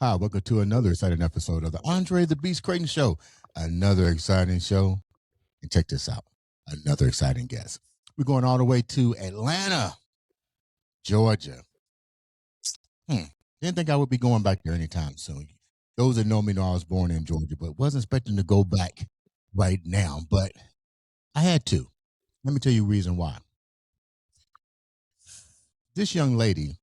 Hi, welcome to another exciting episode of the Andre the Beast Creighton Show. Another exciting show. And check this out. Another exciting guest. We're going all the way to Atlanta, Georgia. Didn't think I would be going back there anytime soon. Those that know me know I was born in Georgia, but wasn't expecting to go back right now. But I had to. Let me tell you the reason why. This young lady,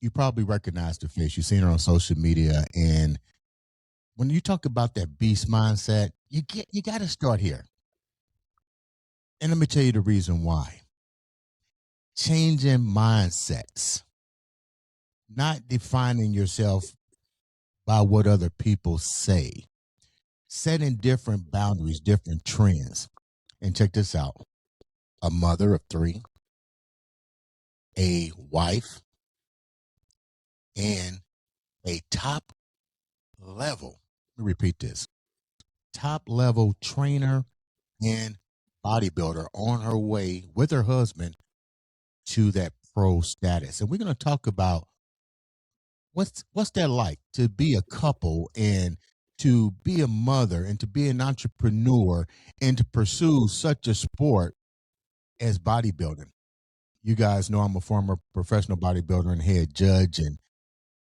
you probably recognize the face. You've seen her on social media, and when you talk about that beast mindset, you got to start here. And let me tell you the reason why. Changing mindsets, not defining yourself by what other people say, setting different boundaries, different trends. And check this out: a mother of three, a wife, and a top level, let me repeat this, top level trainer and bodybuilder on her way with her husband to that pro status. And we're going to talk about what's that like to be a couple and to be a mother and to be an entrepreneur and to pursue such a sport as bodybuilding. You guys know I'm a former professional bodybuilder and head judge, and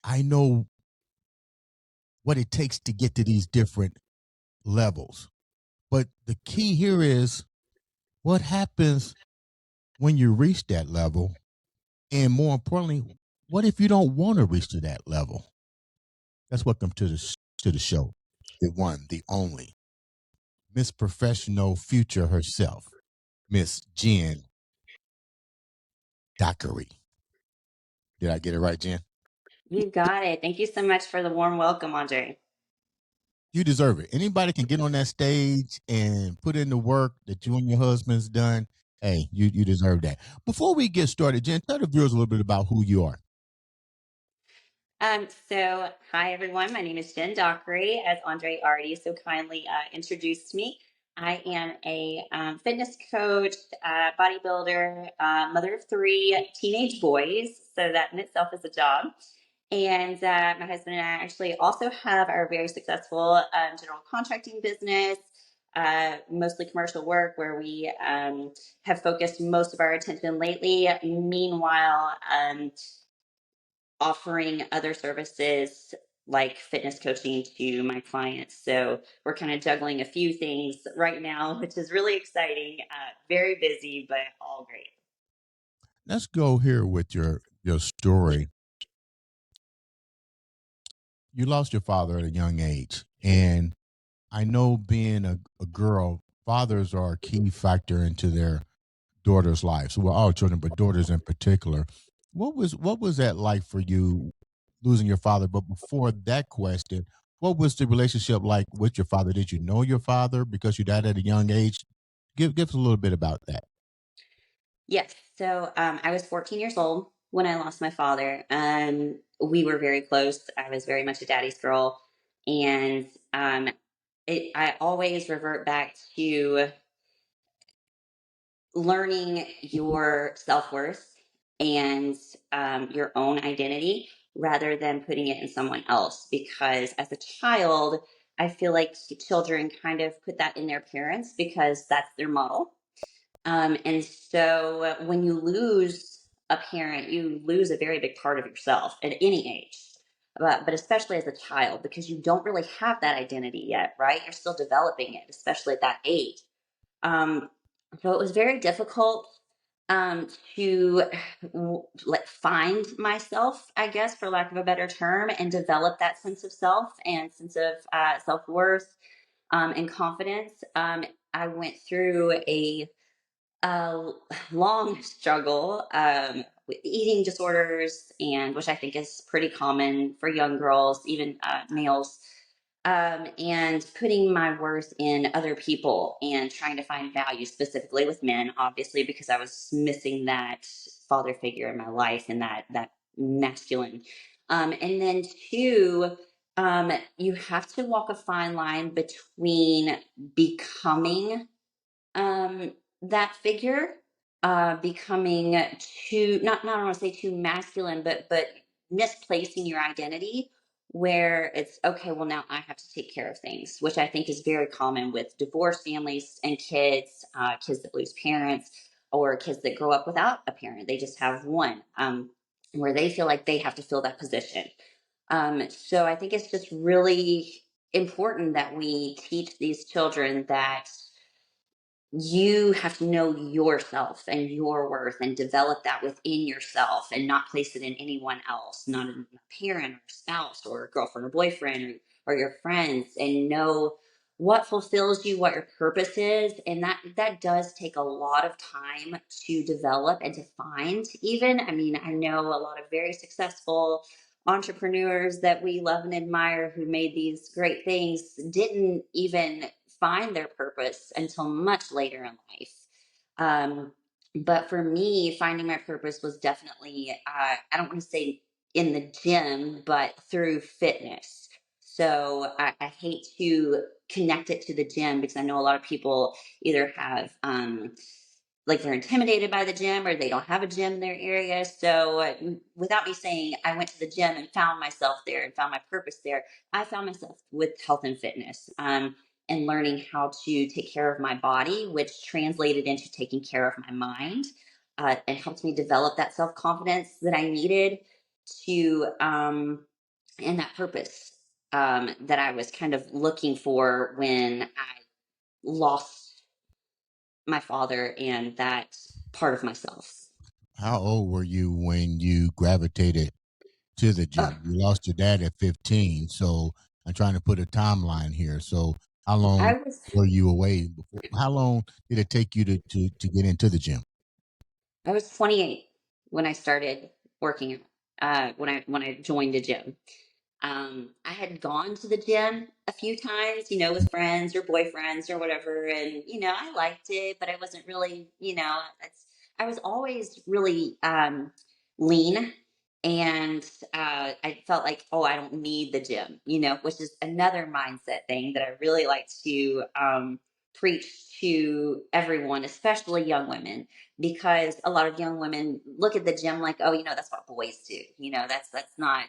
I know what it takes to get to these different levels. But the key here is what happens when you reach that level, and more importantly, what if you don't want to reach to that level? That's welcome to the show. The one, the only, Miss Professional Future herself, Miss Jen Dockery. Did I get it right, Jen? You got it. Thank you so much for the warm welcome, Andre. You deserve it. Anybody can get on that stage and put in the work that you and your husband's done. Hey, you deserve that. Before we get started, Jen, tell the viewers a little bit about who you are. Hi everyone. My name is Jen Dockery, as Andre already so kindly introduced me. I am a fitness coach, bodybuilder, mother of three teenage boys. So that in itself is a job. And my husband and I actually also have our very successful general contracting business, mostly commercial work, where we have focused most of our attention lately. Meanwhile, offering other services like fitness coaching to my clients. So we're kind of juggling a few things right now, which is really exciting. Very busy, but all great. Let's go here with your story. You lost your father at a young age, and I know being a girl, fathers are a key factor into their daughters' lives. Well, all children, but daughters in particular. What was that like for you, losing your father? But before that question, what was the relationship like with your father? Did you know your father because you died at a young age? Give us a little bit about that. Yes. I was 14 years old when I lost my father. We were very close. I was very much a daddy's girl. And I always revert back to learning your self worth and your own identity rather than putting it in someone else. Because as a child, I feel like children kind of put that in their parents because that's their model. And so when you lose a parent, you lose a very big part of yourself at any age. But especially as a child, because you don't really have that identity yet, right? You're still developing it, especially at that age. Um, so it was very difficult to find myself, I guess, for lack of a better term, and develop that sense of self and sense of self worth and confidence. I went through a long struggle with eating disorders, and which I think is pretty common for young girls, even males, and putting my worth in other people and trying to find value specifically with men, obviously, because I was missing that father figure in my life and that masculine. And then two, you have to walk a fine line between becoming that figure, becoming too not I don't want to say too masculine, but misplacing your identity where it's okay, well, now I have to take care of things, which I think is very common with divorced families and kids, kids that lose parents, or kids that grow up without a parent. They just have one, where they feel like they have to fill that position. So I think it's just really important that we teach these children that you have to know yourself and your worth and develop that within yourself and not place it in anyone else, not in a parent or spouse or a girlfriend or boyfriend or your friends, and know what fulfills you, what your purpose is. And that does take a lot of time to develop and to find. Even, I mean, I know a lot of very successful entrepreneurs that we love and admire who made these great things didn't even find their purpose until much later in life. Um, but for me, finding my purpose was definitely, I don't want to say in the gym, but through fitness. So I hate to connect it to the gym because I know a lot of people either have, like they're intimidated by the gym or they don't have a gym in their area. So without me saying I went to the gym and found myself there and found my purpose there, I found myself with health and fitness, and learning how to take care of my body, which translated into taking care of my mind, and helped me develop that self-confidence that I needed to, and that purpose, that I was kind of looking for when I lost my father and that part of myself. How old were you when you gravitated to the Uh, gym? You lost your dad at 15, so I'm trying to put a timeline here. So how long I was were you away before? How long did it take you to get into the gym? I was 28 when I started working out. When I joined the gym, I had gone to the gym a few times, with friends or boyfriends or whatever, and I liked it, but I wasn't really, I was always really lean, and I felt like, oh, I don't need the gym, which is another mindset thing that I really like to preach to everyone, especially young women, because a lot of young women look at the gym like, oh, that's what boys do. That's not.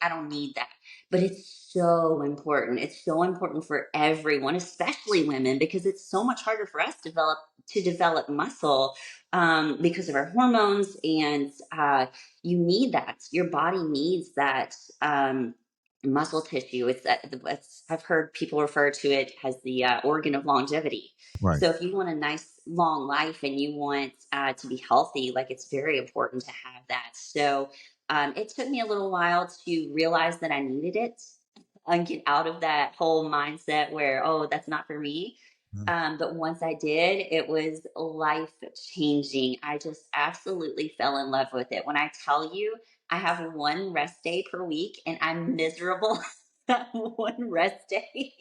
I don't need that. But it's so important. It's so important for everyone, especially women, because it's so much harder for us to develop muscle, because of our hormones, and you need that. Your body needs that. Muscle tissue. I've heard people refer to it as the organ of longevity. Right. So if you want a nice long life and you want to be healthy, like, it's very important to have that. So it took me a little while to realize that I needed it and get out of that whole mindset where, oh, that's not for me. Mhm. But once I did, it was life changing. I just absolutely fell in love with it. When I tell you, I have one rest day per week and I'm miserable that one rest day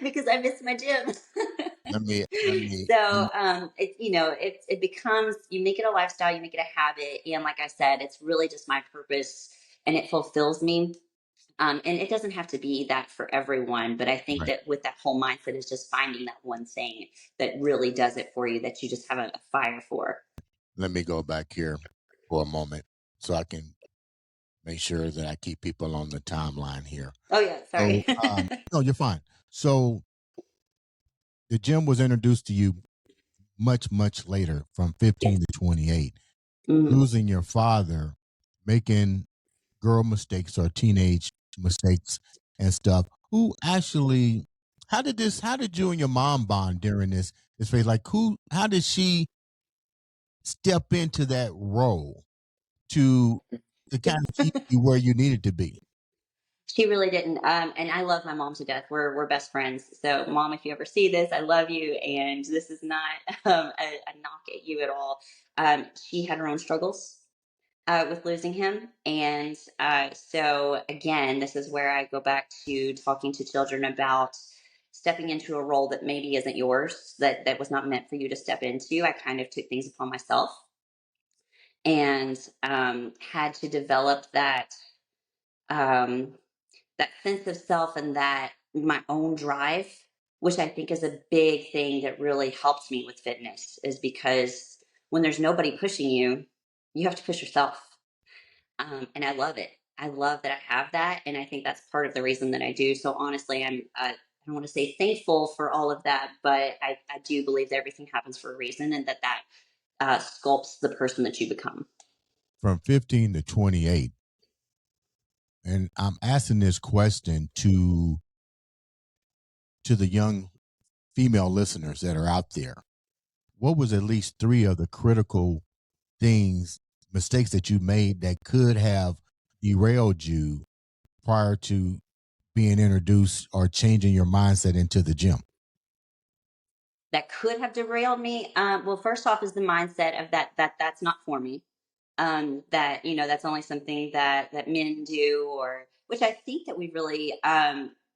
because I miss my gym. Let me So it becomes, you make it a lifestyle, you make it a habit, and like I said, it's really just my purpose, and it fulfills me. And it doesn't have to be that for everyone, but I think right. that with that whole mindset is just finding that one thing that really does it for you, that you just have a fire for. Let me go back here for a moment so I can make sure that I keep people on the timeline here. Oh yeah, So, sorry. no, you're fine. So, the gym was introduced to you much, much later, from Yes. 15 to 28. Mhm. Losing your father, making girl mistakes or teenage mistakes and stuff. Who actually? How did you and your mom bond during this phase? Like, how did she step into that role to kind of keep you where you needed to be? She really didn't. And I love my mom to death. We're best friends. So, mom, if you ever see this, I love you, and this is not a knock at you at all. She had her own struggles with losing him, and so again, this is where I go back to talking to children about stepping into a role that maybe isn't yours, that was not meant for you to step into. I kind of took things upon myself and had to develop um, that sense of self and that my own drive, which I think is a big thing that really helps me with fitness, is because when there's nobody pushing you, you have to push yourself. And I love it. I love that I have that, and I think that's part of the reason that I do. So honestly, I don't want to say thankful for all of that, but I do believe that everything happens for a reason, and that sculpts the person that you become. From 15 to 28, and I'm asking this question to the young female listeners that are out there. What was at least three of the critical things, mistakes that you made that could have derailed you prior to being introduced or changing your mindset into the gym? That could have derailed me. Well, first off, is the mindset of that's not for me. That that's only something that men do, or which I think that we've really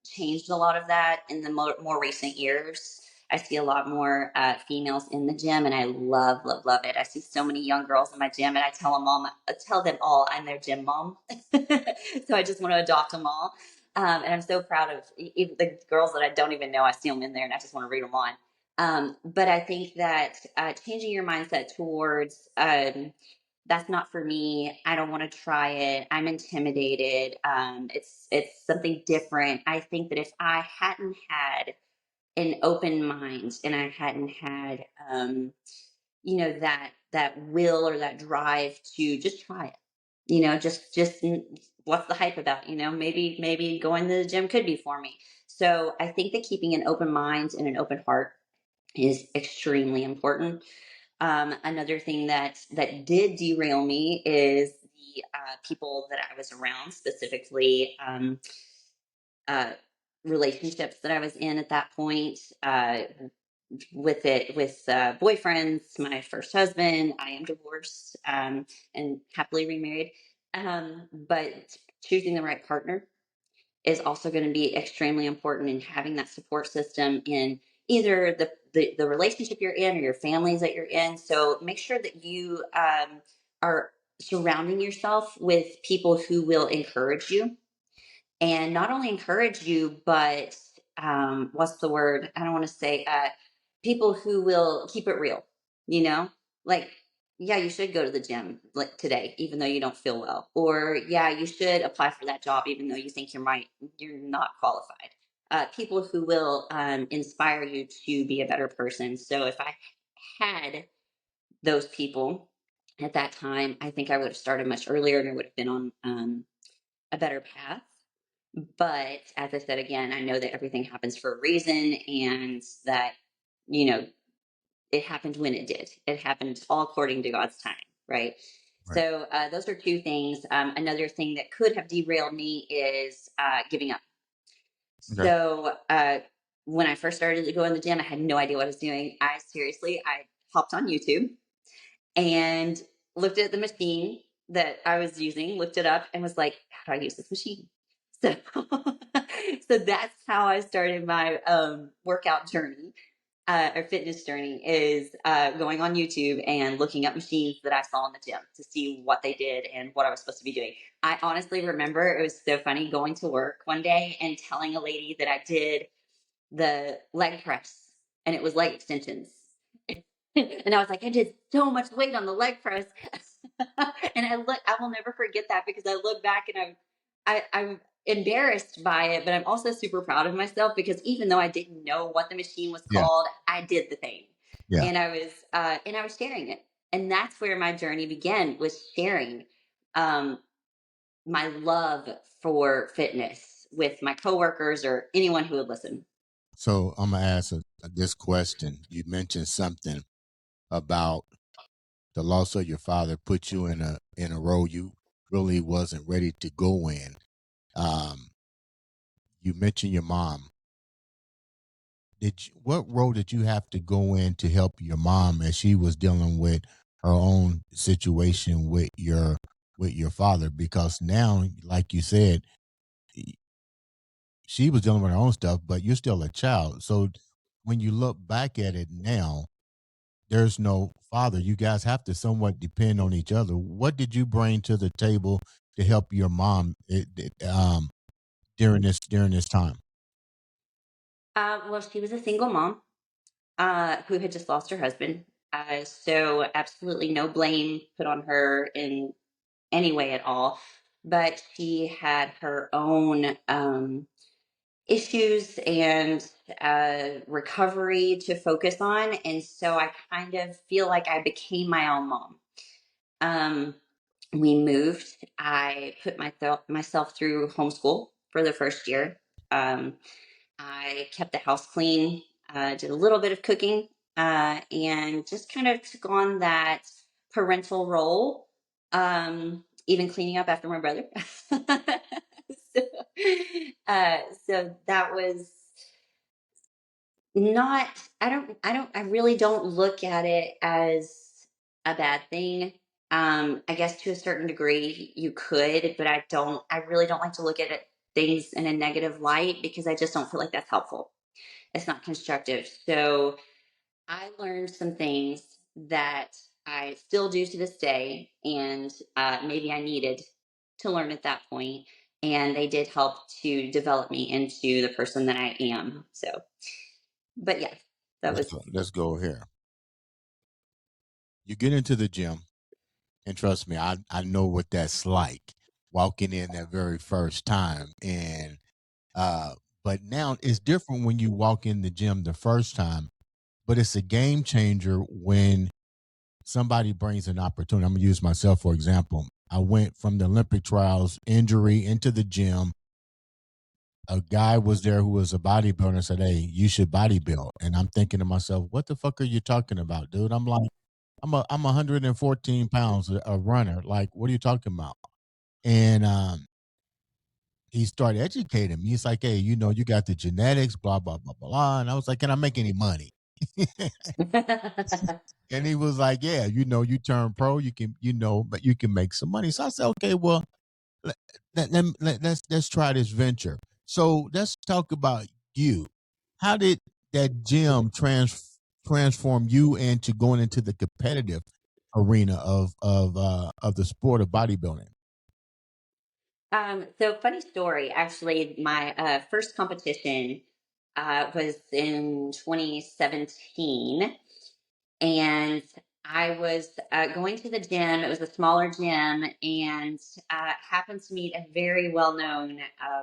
changed a lot of that in the more recent years. I see a lot more females in the gym, and I love it. I see so many young girls in my gym, and I tell them all I'm their gym mom. So I just want to adopt them all, and I'm so proud of even the girls that I don't even know. I see them in there, and I just want to read them on. But I think that changing your mindset towards that's not for me. I don't want to try it. I'm intimidated. It's something different. I think that if I hadn't had an open mind and I hadn't had that will or that drive to just try it, what's the hype about? Maybe going to the gym could be for me. So I think that keeping an open mind and an open heart is extremely important. Another thing that did derail me is the people that I was around, specifically uh, relationships that I was in at that point. With boyfriends, my first husband. I am divorced and happily remarried. But choosing the right partner is also going to be extremely important in having that support system in either the relationship you're in or your families that you're in. So make sure that you are surrounding yourself with people who will encourage you, and not only encourage you, but what's the word? I don't want to say people who will keep it real. You know, like yeah, you should go to the gym like today, even though you don't feel well, or yeah, you should apply for that job, even though you think you're not qualified. People who will inspire you to be a better person. So if I had those people at that time, I think I would have started much earlier and I would have been on a better path. But as I said again, I know that everything happens for a reason, and that, you know, it happened when it did. It happened all according to God's time, right? Right. So those are two things. Another thing that could have derailed me is giving up. Okay. So when I first started to go in the gym, I had no idea what I was doing. I hopped on YouTube and looked at the machine that I was using, looked it up, and was like, "How do I use this machine?" So, so that's how I started my workout journey or fitness journey. Is going on YouTube and looking up machines that I saw in the gym to see what they did and what I was supposed to be doing. I honestly remember it was so funny going to work one day and telling a lady that I did the leg press and it was leg extensions. And I was like, I did so much weight on the leg press. And I will never forget that because I look back and I'm embarrassed by it, but I'm also super proud of myself because even though I didn't know what the machine was Yeah. called, I did the thing. Yeah. And I was sharing it. And that's where my journey began, was sharing um, my love for fitness with my coworkers or anyone who would listen. So I'm gonna ask this question. You mentioned something about the loss of your father put you in a role you really wasn't ready to go in. Um, you mentioned your mom. What role did you have to go in to help your mom as she was dealing with her own situation with your father? Because now, like you said, she was dealing with her own stuff, but you're still a child. So when you look back at it now, there's no father. You guys have to somewhat depend on each other. What did you bring to the table to help your mom during this time? Well, she was a single mom who had just lost her husband. So absolutely no blame put on her in any way at all. But she had her own issues and recovery to focus on. And so I kind of feel like I became my own mom. Um, we moved. I put myself through homeschool for the first year. Um, I kept the house clean, did a little bit of cooking, and just kind of took on that parental role, even cleaning up after my brother. so, uh, so that was not, I really don't look at it as a bad thing. I guess to a certain degree you could, but I really don't like to look at things in a negative light because I just don't feel like that's helpful. It's not constructive. So I learned some things that I still do to this day, and maybe I needed to learn at that point, and they did help to develop me into the person that I am. So, but yeah, that was. Let's go here. You get into the gym, and trust me, I know what that's like walking in that very first time. And but now it's different when you walk in the gym the first time, but it's a game changer when somebody brings an opportunity. I'm gonna use myself for example. I went from the Olympic trials injury into the gym. A guy was there who was a bodybuilder and said, "Hey, you should bodybuild." And I'm thinking to myself, "What the fuck are you talking about, dude?" I'm like, I'm 114 pounds, a runner. Like, what are you talking about? And he started educating me. He's like, "Hey, you got the genetics, blah blah blah blah." And I was like, "Can I make any money?" And he was like, "Yeah, you turn pro, you can, but you can make some money." So I said, "Okay, well, let, let's try this venture." So let's talk about you. How did that gym transform you into going into the competitive arena of the sport of bodybuilding? So funny story. Actually, my first competition was in 2017, and I was going to the gym. It was a smaller gym, and happened to meet a very well-known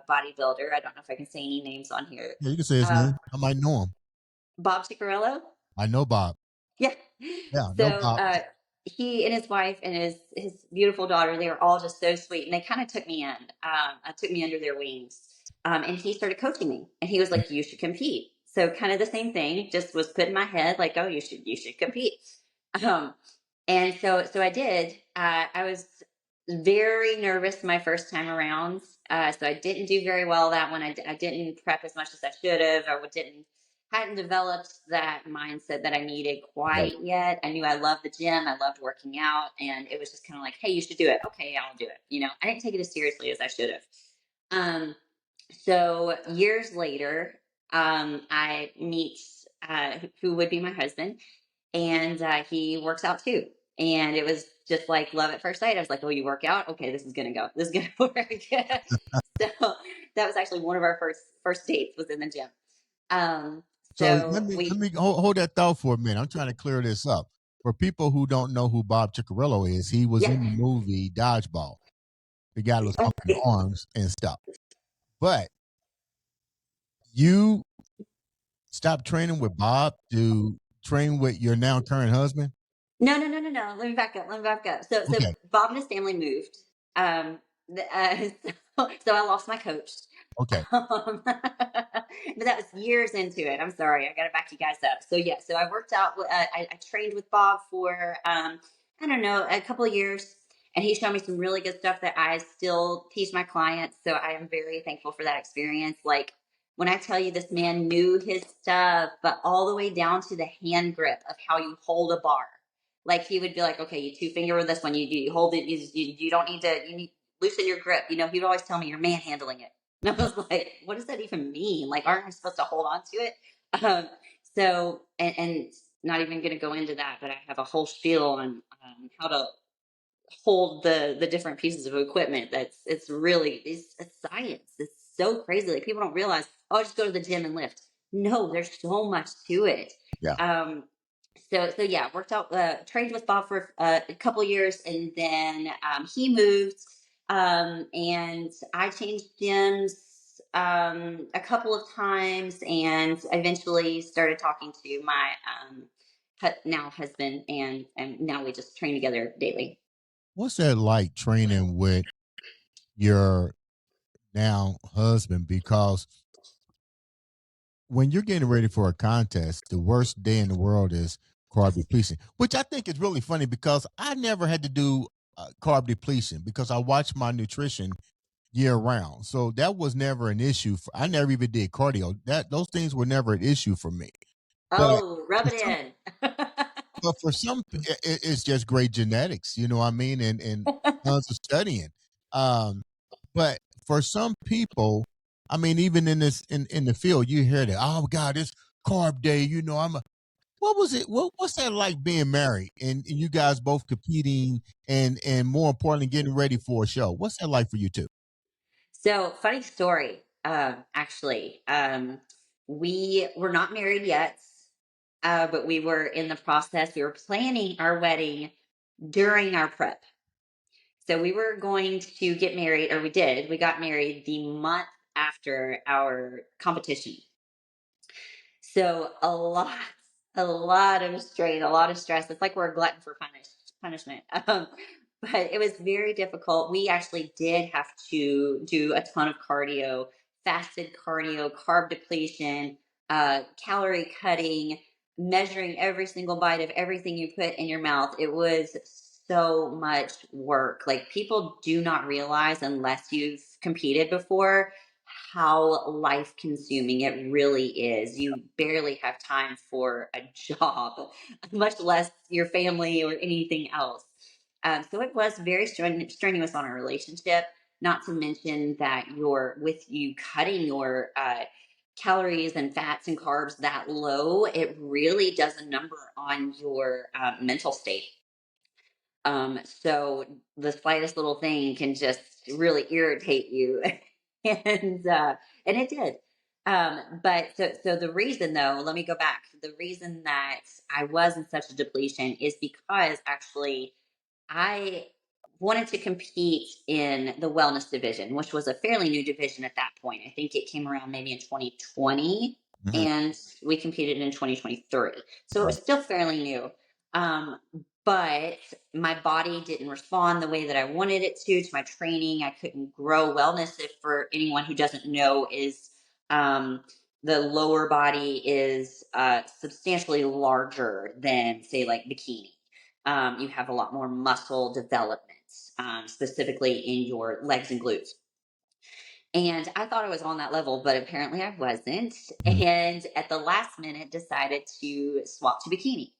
bodybuilder. I don't know if I can say any names on here. Yeah, you can say his Uh, name. I might know him. Bob Ciccarello. I know Bob. Yeah. Yeah, no So Bob. he and his wife and his beautiful daughter, they were all just so sweet, and they kind of took me in, took me under their wings. And he started coaching me, and he was like, "You should compete." So kind of the same thing, just was put in my head like, "Oh, you should compete." Um, and so I did. I was very nervous my first time around, so I didn't do very well that one. I didn't prep as much as I should have. I hadn't developed that mindset that I needed Right. quite yet. I knew I loved the gym. I loved working out, and it was just kind of like, "Hey, you should do it." Okay, yeah, I'll do it. I didn't take it as seriously as I should have. Um, so years later, I meet who would be my husband, and he works out too. And it was just like love at first sight. I was like, "Oh, you work out? Okay, this is gonna go. This is gonna work." So that was actually one of our first dates was in the gym. Um, So let so me let we, me hold that thought for a minute. I'm trying to clear this up. For people who don't know who Bob Ciccarello is, he was yeah, in the movie Dodgeball. The guy was pumping yeah. arms and stuff. But you stopped training with Bob to train with your now current husband? No, no, no, no, no. Let me back up. So Okay. Bob and his family moved. So I lost my coach. Okay. But that was years into it. I'm sorry. I got to back you guys up. So yeah, so I worked out. I trained with Bob for I don't know, a couple of years, and he showed me some really good stuff that I still teach my clients. So I am very thankful for that experience. Like when I tell you this man knew his stuff, but all the way down to the hand grip of how you hold a bar. Like he would be like, "Okay, you two finger with this one. You hold it. You don't need to. You need loosen your grip." He would always tell me, "You're manhandling it." And I was like, "What does that even mean? Like, aren't I supposed to hold on to it?" Um, and not even going to go into that, but I have a whole spiel on how to hold the different pieces of equipment. It's really it's science. It's so crazy. Like people don't realize, "Oh, just go to the gym and lift." No, there's so much to it. Yeah. Um, So yeah, worked out, trained with Bob for a couple years, and then he moved, and I changed gyms a couple of times, and eventually started talking to my now husband, and now we just train together daily. What's that like training with your now husband? Because when you're getting ready for a contest, the worst day in the world is carb depletion, which I think is really funny because I never had to do carb depletion because I watch my nutrition year round. So that was never an issue. I never even did cardio. Those things were never an issue for me. But Oh, rub for it some, in. but for some, it's just great genetics. You know what I mean? And tons of studying. Um, but for some people, I mean, even in this in the field, you hear that, oh God, it's carb day. You know, what was it? What's that like being married and you guys both competing and more importantly, getting ready for a show? What's that like for you two? So, funny story. Actually, we were not married yet, but we were in the process. We were planning our wedding during our prep. So we were going to get married, or we did. We got married the month after our competition. So a lot of strain, a lot of stress. It's like we're a glutton for punishment. But it was very difficult. We actually did have to do a ton of cardio, fasted cardio, carb depletion, calorie cutting, measuring every single bite of everything you put in your mouth. It was so much work. Like people do not realize unless you've competed before how life consuming it really is. You barely have time for a job, much less your family or anything else. So it was very strenuous on our relationship. Not to mention that with you cutting your calories and fats and carbs that low, it really does a number on your mental state. So the slightest little thing can just really irritate you, and it did. But the reason though, let me go back. The reason that I was in such a depletion is because actually I wanted to compete in the wellness division, which was a fairly new division at that point. I think it came around maybe in 2020, Mhm. and we competed in 2023. So it was Right. still fairly new. Um, but my body didn't respond the way that I wanted it to my training. I couldn't grow wellness. If for anyone who doesn't know, is um, the lower body is substantially larger than, say, like bikini. You have a lot more muscle development, specifically in your legs and glutes. And I thought I was on that level, but apparently I wasn't. Mhm. And at the last minute, decided to swap to bikini.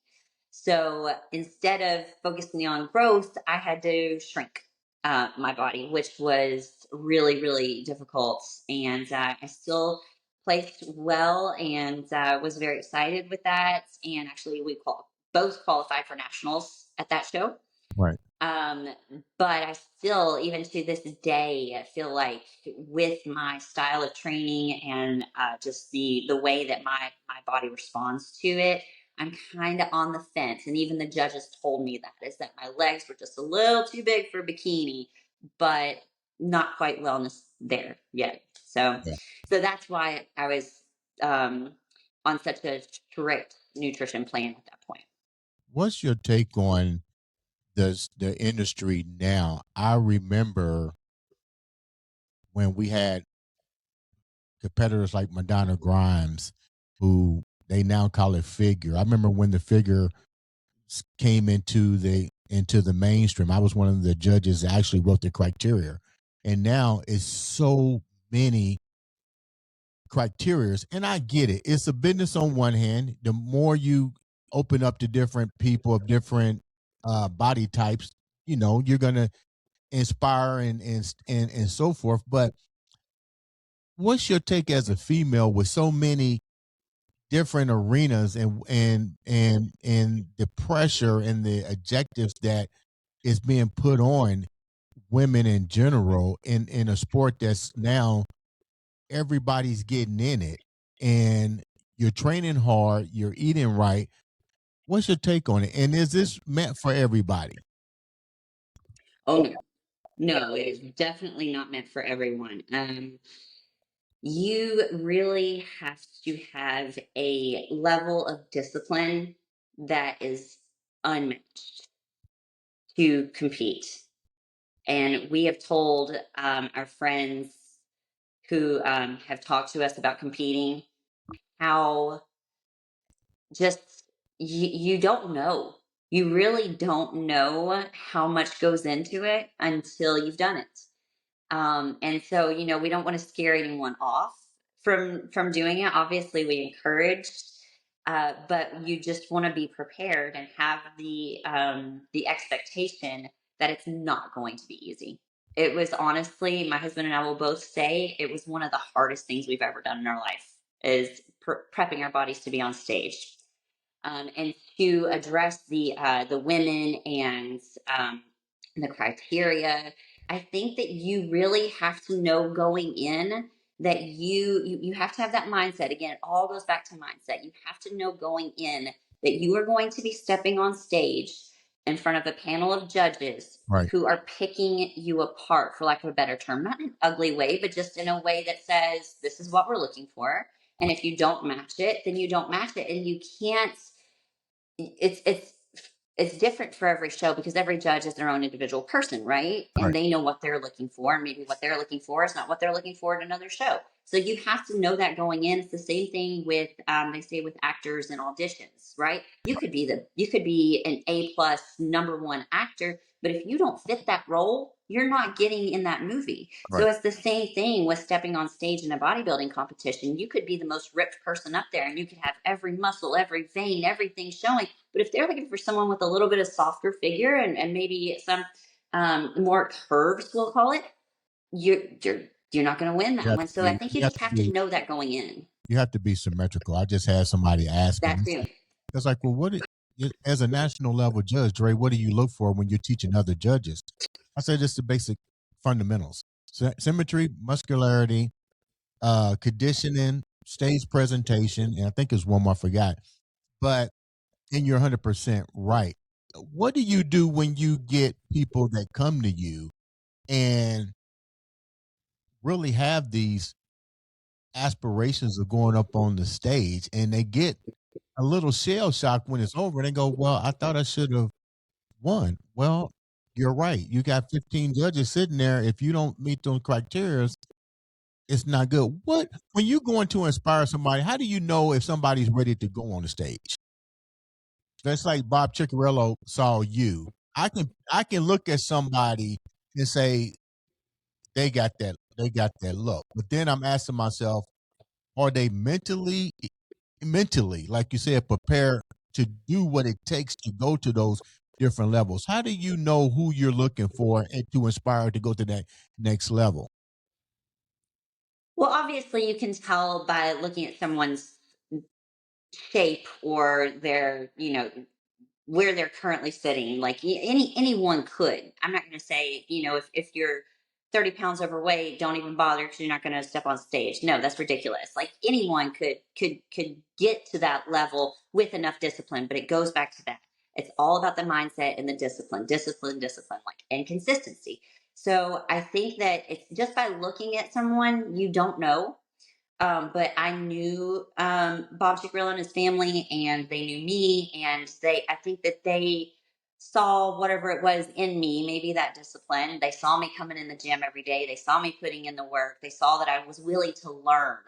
So instead of focusing on growth, I had to shrink my body, which was really, really difficult. And I still placed well and was very excited with that. And actually, both qualified for nationals at that show. Right. Um, but I still, even to this day, I feel like with my style of training and just the way that my body responds to it, I'm kind of on the fence. And even the judges told me that is that my legs were just a little too big for bikini, but not quite wellness there yet. So, Yeah. so that's why I was um, on such a strict nutrition plan at that point. What's your take on the industry now? I remember when we had competitors like Madonna Grimes, who they now call it figure. I remember when the figure came into the mainstream. I was one of the judges that actually wrote the criteria, and now it's so many criterias. And I get it. It's a business on one hand. The more you open up to different people of different body types, you're gonna inspire and so forth. But what's your take as a female with so many different arenas and the pressure and the objectives that is being put on women in general in a sport that's now everybody's getting in it and you're training hard, you're eating right, What's your take on it? And is this meant for everybody? Oh no, no, it is definitely not meant for everyone. You really have to have a level of discipline that is unmatched to compete. And we have told our friends who have talked to us about competing how just you don't know. You really don't know how much goes into it until you've done it. And so, we don't want to scare anyone off from doing it. Obviously, we encourage, but you just want to be prepared and have the expectation that it's not going to be easy. It was honestly, my husband and I will both say it was one of the hardest things we've ever done in our life is prepping our bodies to be on stage, and to address the women and the criteria. I think that you really have to know going in that you have to have that mindset. Again, it all goes back to mindset. You have to know going in that you are going to be stepping on stage in front of a panel of judges Right. who are picking you apart, for lack of a better term, not in an ugly way, but just in a way that says, this is what we're looking for. And if you don't match it, then you don't match it. And you can't, it's different for every show because every judge is their own individual person, right? And Right. they know what they're looking for, and maybe what they're looking for is not what they're looking for in another show. So you have to know that going in. It's the same thing with they say with actors and auditions, right? You could be an A+ #1 actor, but if you don't fit that role, you're not getting in that movie. So Right. it's the same thing with stepping on stage in a bodybuilding competition. You could be the most ripped person up there and you could have every muscle, every vein, everything showing. But if they're looking for someone with a little bit of softer figure and maybe some more curves, we'll call it, you're not going to win You that have one. to So I be. think you You have just to have to be. know that going in. You have to be symmetrical. I just had somebody ask me. That too. It's like, well, as a national level judge, Dre, what do you look for when you're teaching other judges? I said just the basic fundamentals: symmetry, muscularity, conditioning, stage presentation, and I think there's one more I forgot. But and you're 100% right. What do you do when you get people that come to you and really have these aspirations of going up on the stage and they get a little shell shock when it's over and they go, well, I thought I should have won. Well, you're right. You got 15 judges sitting there. If you don't meet those criteria, it's not good. What when you're going to inspire somebody, how do you know if somebody's ready to go on the stage? That's like Bob Ciccarello saw you. I can look at somebody and say they got that look. But then I'm asking myself, are they mentally, like you said, prepared to do what it takes to go to those different levels? How do you know who you're looking for and to inspire to go to that next level? Well, obviously, you can tell by looking at someone's shape or their, where they're currently sitting. Like anyone could. I'm not going to say, if you're 30 pounds overweight, don't even bother because you're not going to step on stage. No, that's ridiculous. Like anyone could get to that level with enough discipline, but it goes back to that. It's all about the mindset and the discipline, like, and consistency. So I think that it's just by looking at someone, you don't know, but I knew Bob Chick-Grill and his family, and they knew me, and I think that they saw whatever it was in me, maybe that discipline. They saw me coming in the gym every day. They saw me putting in the work. They saw that I was willing to learn.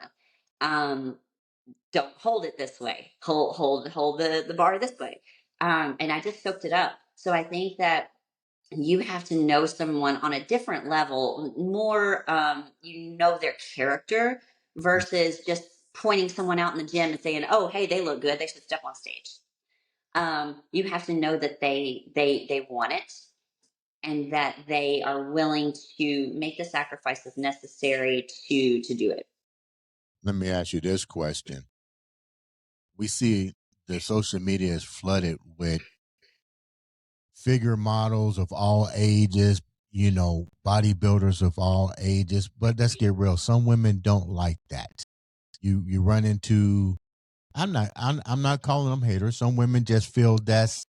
Um, don't hold it this way. Hold the bar this way. And I just soaked it up. So I think that you have to know someone on a different level, more, their character versus just pointing someone out in the gym and saying, oh, hey, they look good, they should step on stage. You have to know that they want it and that they are willing to make the sacrifices necessary to do it. Let me ask you this question. We see the social media is flooded with figure models of all ages, bodybuilders of all ages. But let's get real. Some women don't like that. You run into I'm not calling them haters. Some women just feel that's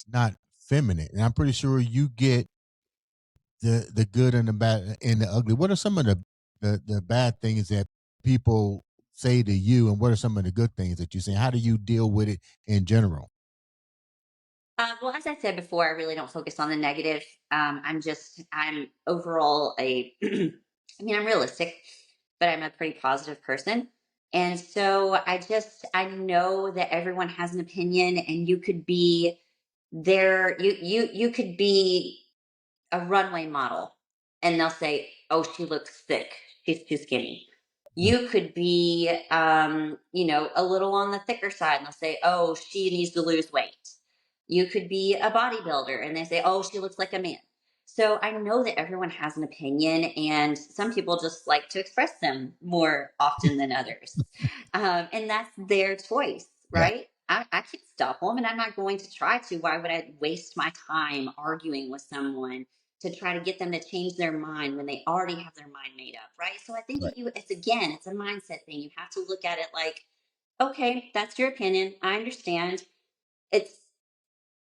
not feminine, and I'm pretty sure you get the good and the bad and the ugly. What are some of the bad things that people say to you, and what are some of the good things that you say? How do you deal with it in general? Well, as I said before, I really don't focus on the negative. I'm overall I mean, I'm realistic, but I'm a pretty positive person. And so I know that everyone has an opinion and you could be you could be a runway model and they'll say, "Oh, she looks thick. She's too skinny." Mm. You could be, a little on the thicker side and they'll say, "Oh, she needs to lose weight." You could be a bodybuilder and they say, "Oh, she looks like a man." So I know that everyone has an opinion and some people just like to express them more often than others. And that's their choice, Yeah, right? I can't stop them and I'm not going to try to. Why would I waste my time arguing with someone to try to get them to change their mind when they already have their mind made up, right? So I think right, it's a mindset thing. You have to look at it like, okay, that's your opinion. I understand. It's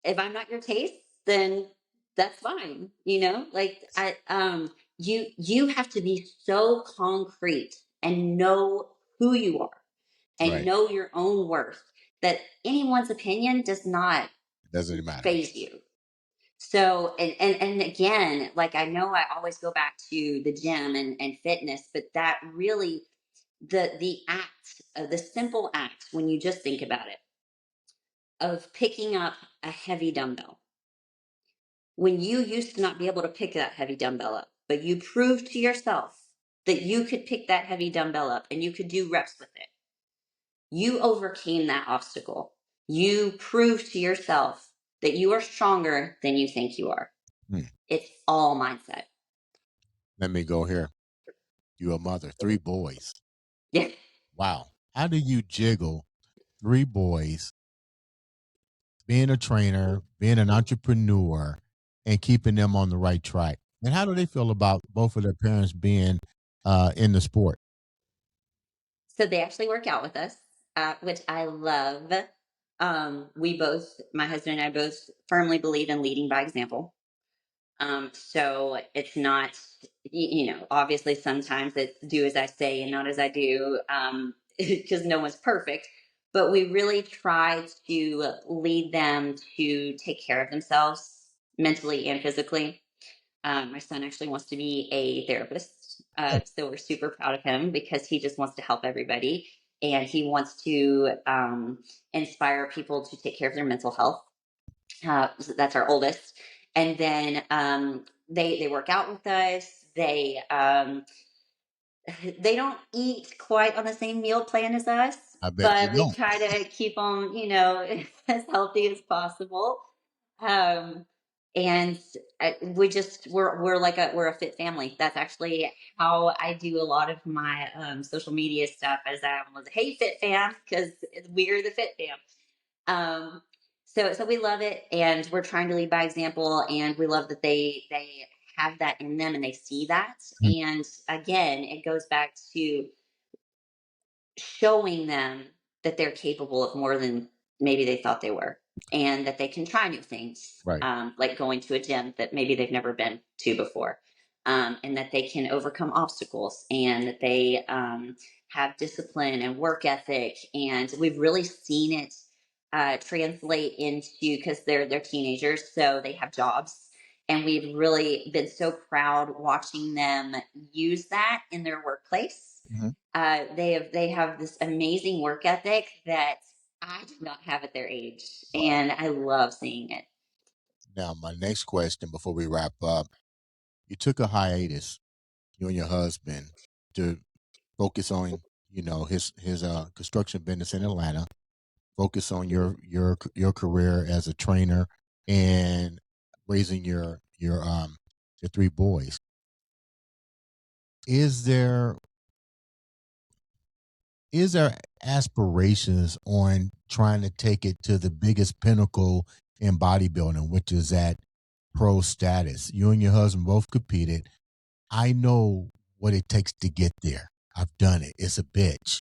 if I'm not your taste, then that's fine. Like you have to be so concrete and know who you are and right. know your own worth that anyone's opinion does not It doesn't matter. phase you. So and again, like I know I always go back to the gym and fitness, but that really the act, the simple act when you just think about it of picking up a heavy dumbbell. When you used to not be able to pick that heavy dumbbell up, but you proved to yourself that you could pick that heavy dumbbell up and you could do reps with it. You overcame that obstacle. You proved to yourself that you are stronger than you think you are. Hmm. It's all mindset. Let me go here. You a mother, three boys. Yeah. Wow. How do you jiggle three boys, being a trainer, being an entrepreneur, and keeping them on the right track? And how do they feel about both of their parents being in the sport? So they actually work out with us, which I love. My husband and I both firmly believe in leading by example. So it's not, obviously sometimes it's do as I say and not as I do, because no one's perfect. But we really try to lead them to take care of themselves mentally and physically. My son actually wants to be a therapist. So we're super proud of him because he just wants to help everybody and he wants to inspire people to take care of their mental health. So that's our oldest. And then they work out with us. They don't eat quite on the same meal plan as us, I bet you but we don't. try to keep them, as healthy as possible. Um, and we're a fit family. That's actually how I do a lot of my social media stuff. As I was, hey, fit fam, because we're the fit fam. Um, so we love it, and we're trying to lead by example, and we love that they have that in them and they see that. Mm. And again, it goes back to showing them that they're capable of more than maybe they thought they were, and that they can try new things, Right. like going to a gym that maybe they've never been to before, and that they can overcome obstacles, and that they have discipline and work ethic. And we've really seen it translate into because they're teenagers, so they have jobs. And we've really been so proud watching them use that in their workplace. Mhm. They have this amazing work ethic that I did not have at their age, and I love seeing it. Now, my next question before we wrap up, you took a hiatus, you and your husband, to focus on, his construction business in Atlanta, focus on your career as a trainer and raising your three boys. Is there is there aspirations on trying to take it to the biggest pinnacle in bodybuilding, which is at pro status? You and your husband both competed. I know what it takes to get there. I've done it. It's a bitch.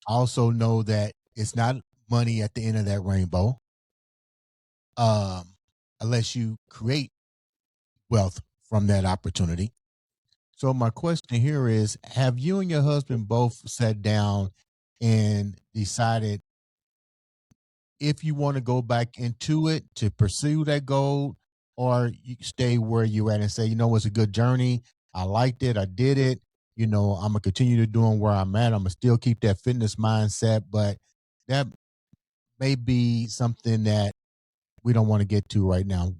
I also know that It's not money at the end of that rainbow, um, unless you create wealth from that opportunity. So my question here is: have you and your husband both sat down and decided if you want to go back into it to pursue that goal, or you stay where you're at and say, you know, it's a good journey. I liked it. I did it. You know, I'm gonna continue to doing where I'm at. I'm gonna still keep that fitness mindset, but that may be something that we don't want to get to right now.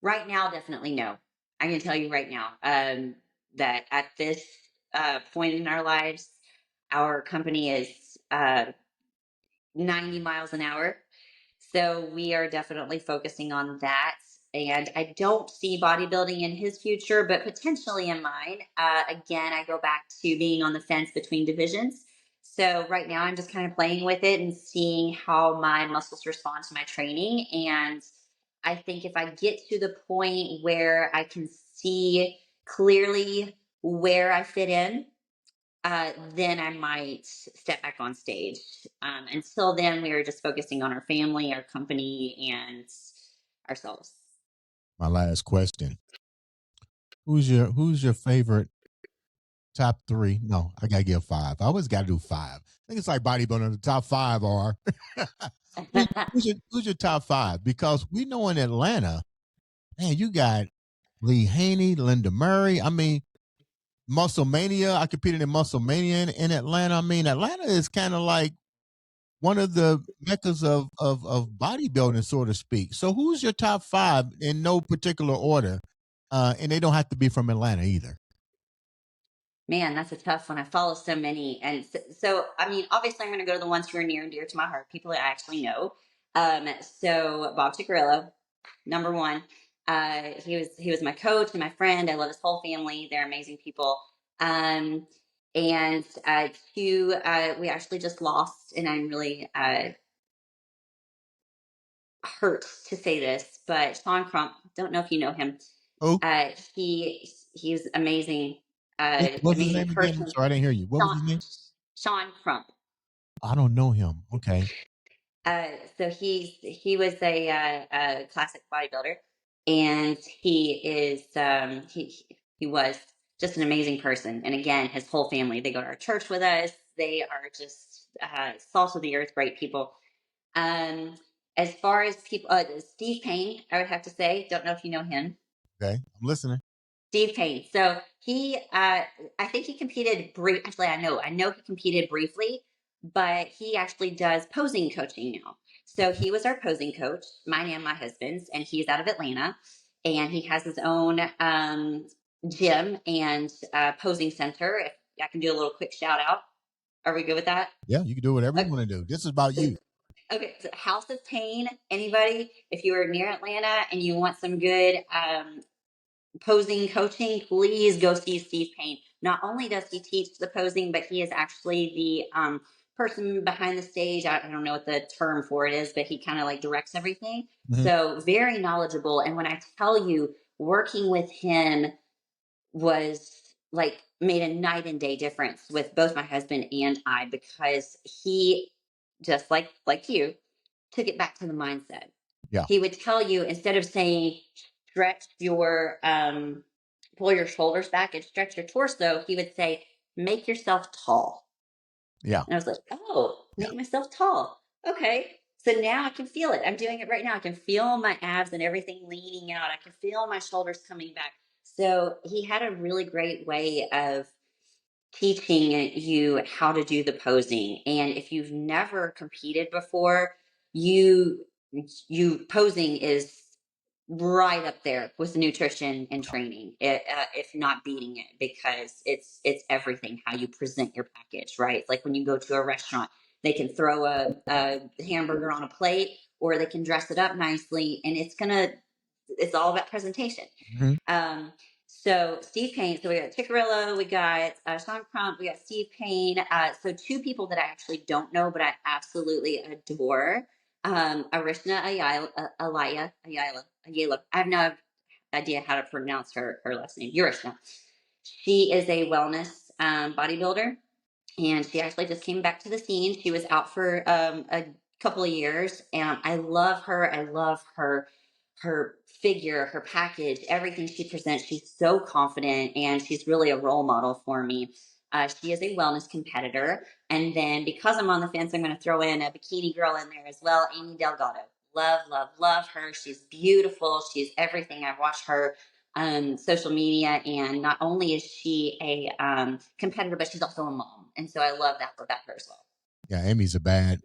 Right now, definitely no. I can tell you right now that at this point in our lives, our company is 90 miles an hour. So we are definitely focusing on that. And I don't see bodybuilding in his future, but potentially in mine. Again, I go back to being on the fence between divisions. So right now, I'm just kind of playing with it and seeing how my muscles respond to my training. And I think if I get to the point where I can see clearly where I fit in, then I might step back on stage. Until then, we are just focusing on our family, our company, and ourselves. My last question: who's your favorite top three? No, I gotta give five. I always gotta do five. I think it's like bodybuilding. The top five are who's your top five? Because we know in Atlanta, man, you got Lee Haney, Linda Murray. I mean, Muscle Mania. I competed in Muscle Mania in Atlanta. I mean, Atlanta is kind of like one of the meccas of bodybuilding, so to speak. So, who's your top five in no particular order? And they don't have to be from Atlanta either. Man, that's a tough one. I follow so many, and so I mean, obviously, I'm going to go to the ones who are near and dear to my heart, people that I actually know. So Bob Chickarillo, number one. He was my coach and my friend. I love his whole family. They're amazing people. Um, and two, we actually just lost, and I'm really hurt to say this, but Sean Crump, don't know if you know him. Oh, He's amazing, what's his amazing name again? I'm person. sorry, I didn't hear you. What was Sean his name? Sean Crump. I don't know him. Okay. So he was a classic bodybuilder, and he was just an amazing person. And again, his whole family, they go to our church with us. They are just salt of the earth, great people. Um, as far as people, Steve Payne, I would have to say, don't know if you know him. Okay. I'm listening. Steve Payne. So I think he competed Actually, I know he competed briefly, but he actually does posing coaching now. So he was our posing coach, mine and my husband's, and he's out of Atlanta, and he has his own gym and posing center. If I can do a little quick shout out, are we good with that? Yeah, you can do whatever you want to do. This is about you. Okay, so House of Pain. Anybody, if you are near Atlanta and you want some good posing coaching, please go see Steve Payne. Not only does he teach the posing, but he is actually the person behind the stage. I don't know what the term for it is, but he kind of like directs everything. Mhm. So very knowledgeable. And when I tell you, working with him was like made a night and day difference with both my husband and I, because he, just like you, took it back to the mindset. Yeah. He would tell you, instead of saying stretch your pull your shoulders back and stretch your torso, he would say make yourself tall. Yeah. And I was like, oh, Yeah. make myself tall. Okay. So now I can feel it. I'm doing it right now. I can feel my abs and everything leaning out. I can feel my shoulders coming back. So he had a really great way of teaching you how to do the posing. And if you've never competed before, you you posing is right up there with nutrition and training, if not beating it, because it's everything how you present your package, right? It's like when you go to a restaurant, they can throw a hamburger on a plate, or they can dress it up nicely, and it's all about presentation. Mhm. um, so Steve Payne, so we got Chickarillo, we got Sean Crump, we got Steve Payne. So two people that I actually don't know, but I absolutely adore. Arishna Ayala. I have no idea how to pronounce her last name. Urishna. She is a wellness bodybuilder. and she actually just came back to the scene. She was out for a couple of years, and I love her. I love her figure, her package, everything she presents. She's so confident, and she's really a role model for me. She is a wellness competitor, and then because I'm on the fence, I'm going to throw in a bikini girl in there as well, Amy Delgado. Love, love, love her. She's beautiful. She's everything. I've watched her social media, and not only is she a competitor, but she's also a mom, and so I love that about her as well. Yeah, Amy's a bad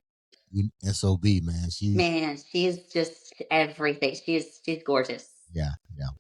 sob, man. She, Man, she's just everything. She's gorgeous. yeah, yeah.